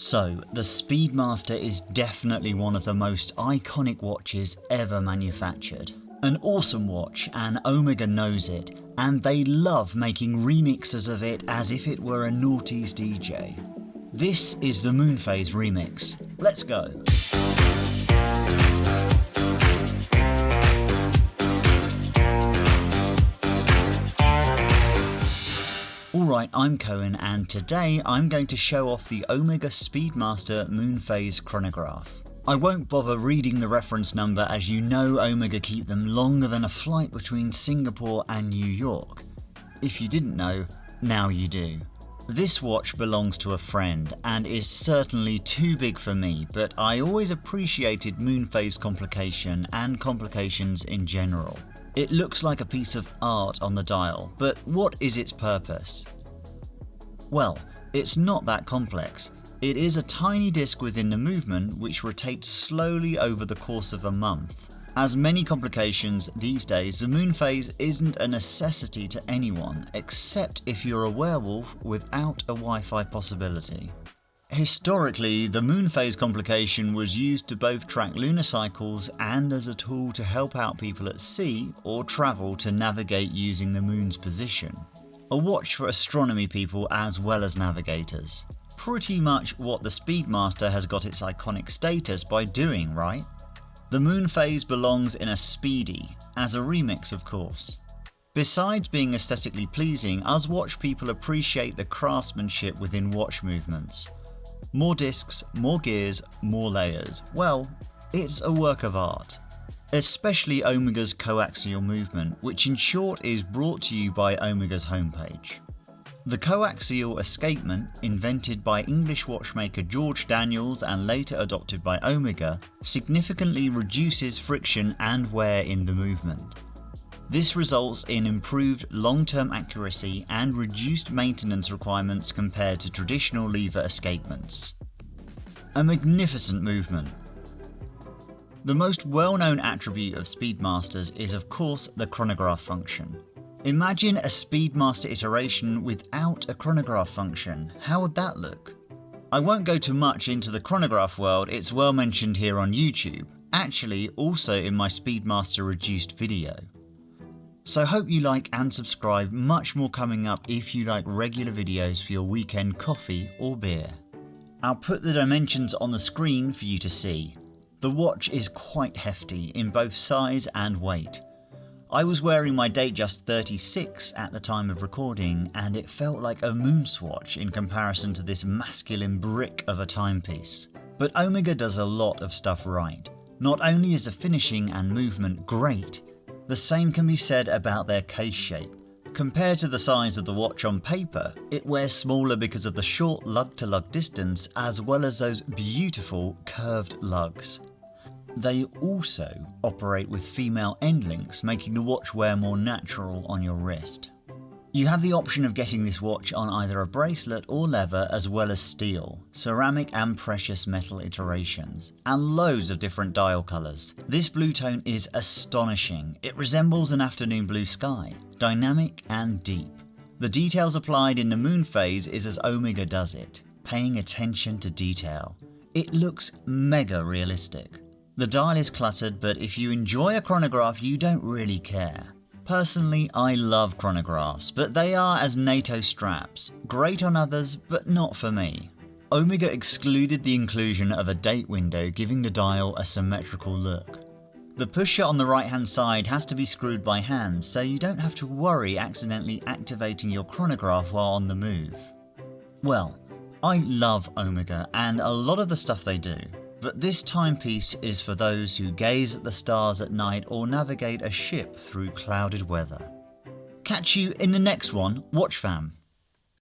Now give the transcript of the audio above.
So, the Speedmaster is definitely one of the most iconic watches ever manufactured. An awesome watch, and Omega knows it, and they love making remixes of it as if it were a noughties DJ. This is the Moonphase remix. Let's go! Alright, I'm Cohen, and today I'm going to show off the Omega Speedmaster Moonphase chronograph. I won't bother reading the reference number, as you know Omega keep them longer than a flight between Singapore and New York. If you didn't know, now you do. This watch belongs to a friend and is certainly too big for me, but I always appreciated Moonphase complication and complications in general. It looks like a piece of art on the dial, but what is its purpose? Well, it's not that complex. It is a tiny disc within the movement which rotates slowly over the course of a month. As many complications these days, the Moonphase isn't a necessity to anyone, except if you're a werewolf without a Wi-Fi possibility. Historically, the Moonphase complication was used to both track lunar cycles and as a tool to help out people at sea or travel to navigate using the moon's position. A watch for astronomy people as well as navigators. Pretty much what the Speedmaster has got its iconic status by doing, right? The Moonphase belongs in a Speedy, as a remix of course. Besides being aesthetically pleasing, us watch people appreciate the craftsmanship within watch movements. More discs, more gears, more layers. Well, it's a work of art. Especially Omega's coaxial movement, which in short is brought to you by Omega's homepage. The coaxial escapement, invented by English watchmaker George Daniels and later adopted by Omega, significantly reduces friction and wear in the movement. This results in improved long-term accuracy and reduced maintenance requirements compared to traditional lever escapements. A magnificent movement. The most well-known attribute of Speedmasters is of course the chronograph function. Imagine a Speedmaster iteration without a chronograph function. How would that look? I won't go too much into the chronograph world, it's well mentioned here on YouTube, actually also in my Speedmaster reduced video. So hope you like and subscribe, much more coming up if you like regular videos for your weekend coffee or beer. I'll put the dimensions on the screen for you to see. The watch is quite hefty in both size and weight. I was wearing my Datejust 36 at the time of recording, and it felt like a moonswatch in comparison to this masculine brick of a timepiece. But Omega does a lot of stuff right. Not only is the finishing and movement great, the same can be said about their case shape. Compared to the size of the watch on paper, it wears smaller because of the short lug-to-lug distance as well as those beautiful curved lugs. They also operate with female end links, making the watch wear more natural on your wrist. You have the option of getting this watch on either a bracelet or leather as well as steel, ceramic and precious metal iterations, and loads of different dial colours. This blue tone is astonishing. It resembles an afternoon blue sky, dynamic and deep. The details applied in the Moonphase is as Omega does it, paying attention to detail. It looks mega realistic. The dial is cluttered, but if you enjoy a chronograph you don't really care. Personally, I love chronographs, but they are as NATO straps. Great on others, but not for me. Omega excluded the inclusion of a date window, giving the dial a symmetrical look. The pusher on the right hand side has to be screwed by hand, so you don't have to worry accidentally activating your chronograph while on the move. Well, I love Omega and a lot of the stuff they do. But this timepiece is for those who gaze at the stars at night or navigate a ship through clouded weather. Catch you in the next one, watch fam.